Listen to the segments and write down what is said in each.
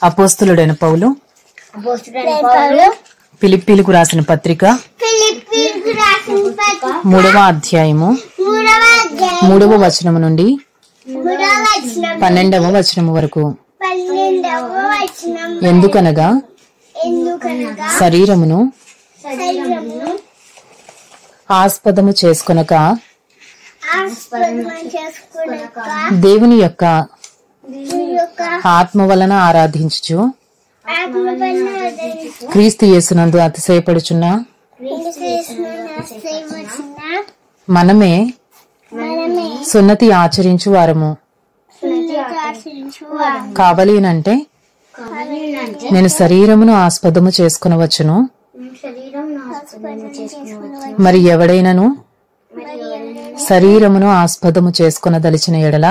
అపోస్తలుడైన పౌలు ఫిలిప్పీలకు రాసిన పత్రిక 3వ అధ్యాయము 3వ వచనము నుండి 12వ వచనము వరకు. ఎందుకనగా శరీరమును ఆస్పదము చేసుకొనక దేవుని యొక్క ఆత్మ వలన ఆరాధించుచు క్రీస్తు యేసునందు అతిశయపడుచున్న మనమే సున్నతి ఆచరించు వారము కావలేనంటే నేను శరీరమును ఆస్పదము చేసుకొనవచ్చును. మరి ఎవడైనను శరీరమును ఆస్పదము చేసుకొనదలిచిన ఎడల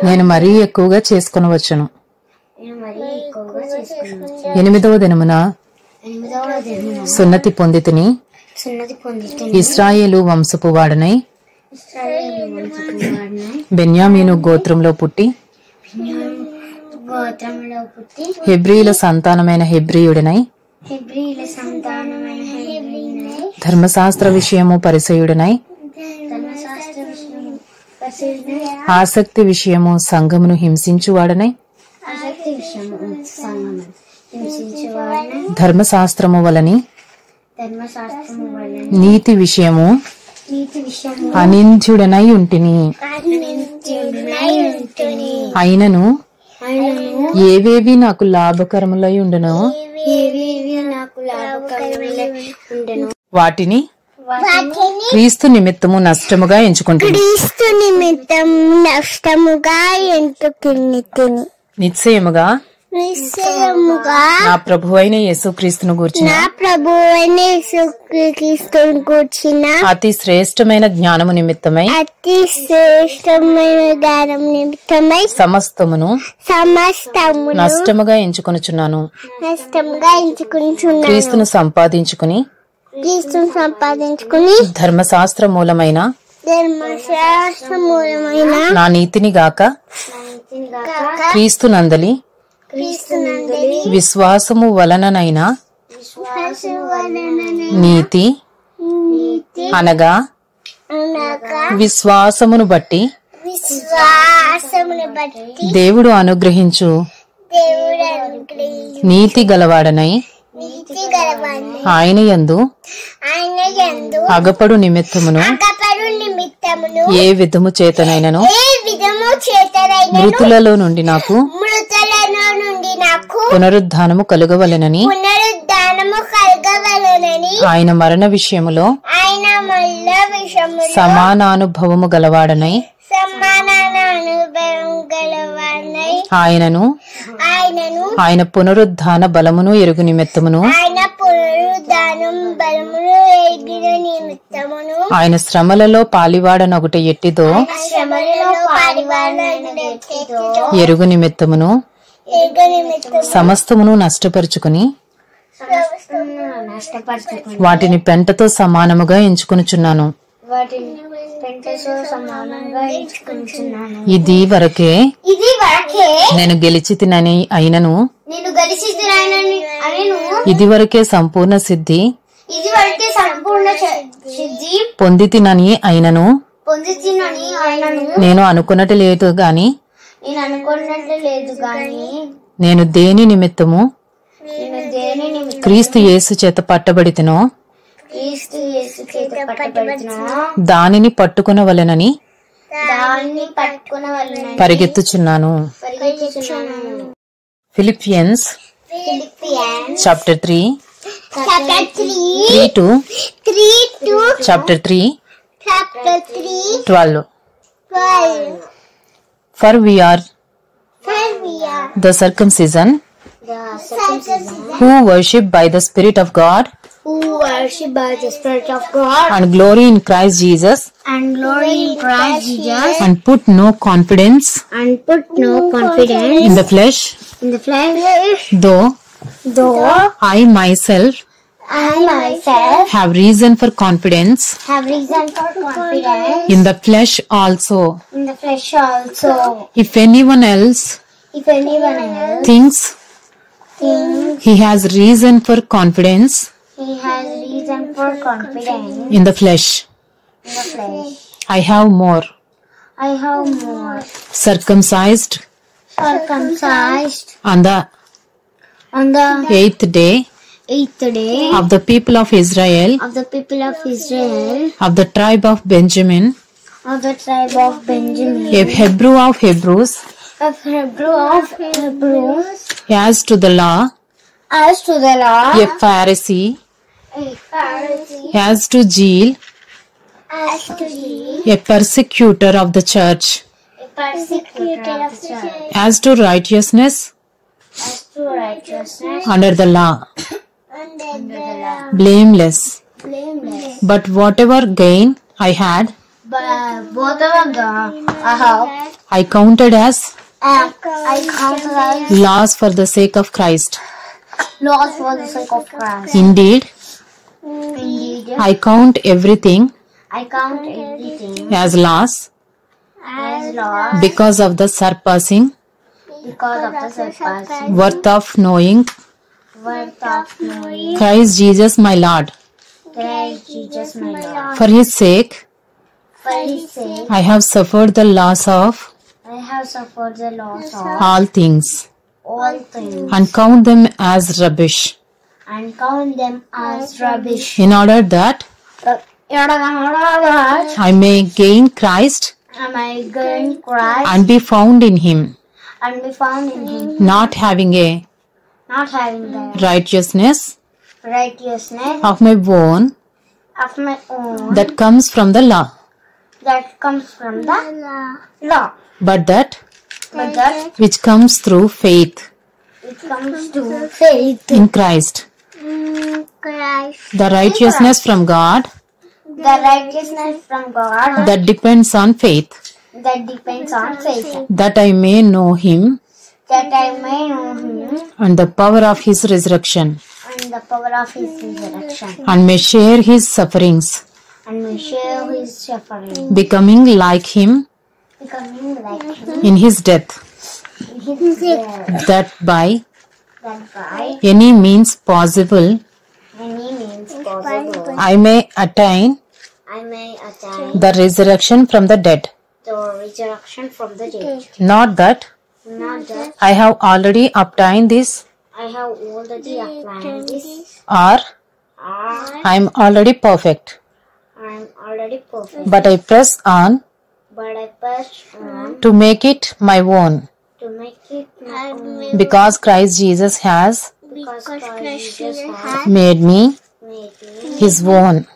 నేను మరీ ఎక్కువగా చేసుకొనవచ్చును. 8వ దినమున సున్నతి పొందితిని, ఇశ్రాయేలు వంశపు వాడనై బెన్యామీను గోత్రంలో పుట్టి హెబ్రీల సంతానమైన హెబ్రీయుడనై ధర్మశాస్త్ర విషయము పరిసయుడనై ఆసక్తి విషయము సంఘమును హింసించువాడనై ధర్మశాస్త్రము వలని నీతి విషయము అనింద్యుడనై ఉంటిని. అయినను ఏవేవి నాకు లాభకరములై ఉండనో వాటిని క్రీస్తు నిమిత్తము నష్టముగా ఎంచుకుంటున్నాను. నిశ్చయముగా నా ప్రభువైన యేసుక్రీస్తును గూర్చిన అతి శ్రేష్టమైన జ్ఞానము నిమిత్తమై సమస్తమును నష్టముగా ఎంచుకొనుచున్నాను. క్రీస్తును సంపాదించుకుని ధర్మశాస్త్ర మూలమైన నా నీతిని గాక క్రీస్తు నందలి విశ్వాసము వలననైనా నీతి అనగా విశ్వాసమును బట్టి దేవుడు అనుగ్రహించు నీతి గలవాడనై ఆయన యందు అగపడు నిమిత్తమును ఏ విధము చేతనైనను మృతులలో నుండి నాకు పునరుద్ధానము కలుగవలెనని ఆయన మరణ విషయములో సమానానుభవము గలవాడనై ఆయనను ఆయన పునరుద్ధాన బలమును ఎరుగు నిమిత్తమును ఆయన శ్రమలలో పాలివాడనొకట ఎట్టిదో ఎరుగు నిమిత్తమును సమస్తమును నష్టపరుచుకుని వాటిని పెంటతో సమానముగా ఎంచుకొనుచున్నాను. ఇది వరకే నేను గెలిచితినని అయినను ఇది వరకే సంపూర్ణ సిద్ధి పొందితినని అయినను నేను అనుకున్నట్టు లేదు గాని నేను దేని నిమిత్తము క్రీస్తు యేసు చేత పట్టబడితినో దానిని పట్టుకొనవలెనని పరిగెత్తుచున్నాను. Philippians chapter 3 chapter 3 12. For we are the circumcision who worship by the Spirit of God and glory in Christ Jesus and put no confidence in the flesh, though I myself I myself have reason for confidence have reason for confidence in the flesh also. in the flesh also. If anyone else If anyone else thinks thinks he has reason for confidence he has reason for confidence in the flesh, in the flesh, I have more. I have more. Circumcised Circumcised on the on the 8th day 8th day of the people of Israel, of the people of Israel, of the tribe of Benjamin, of the tribe of Benjamin, a Hebrew of Hebrews, of Hebrews, as to the law, as to the law, a Pharisee, a Pharisee, as to zeal, as to be a persecutor of the church, a persecutor of the church, as to righteousness as to righteousness under the law, under the law, blameless. blameless. But whatever gain I had, But whatever I have, I counted as I count as loss for the sake of Christ. loss for the sake of Christ. Indeed, Indeed, I count everything I count everything as loss as loss because of the surpassing because of the surpassing worth of knowing worth of knowing Christ Jesus my Lord. Christ Jesus my Lord. For his sake, For his sake, I have suffered the loss of I have suffered the loss of all things all things and count them as rubbish, and count them as rubbish. in order that I may gain Christ Am I gain Christ and be found in him, and be found in him, not having a not having the righteousness righteousness of my own of my own that comes from the law, that comes from the law, but that but that which comes through faith it comes to faith in Christ, in Christ. the righteousness from God The righteousness from God that depends on faith, that depends on faith, that I may know him that I may know him and the power of his resurrection, and the power of his resurrection, and may share his sufferings, and may share his suffering, becoming like him becoming like him in his death, in his death, that by that by any means possible any means possible I may attain I may attain the resurrection from the dead. the resurrection from the dead. Not that Not that I have already obtained this, I have already applied this, or or I am already perfect, I am already perfect, but I press on but I press on to make it my own, to make it my own, because Christ Jesus has because Christ Jesus has made me made me his own.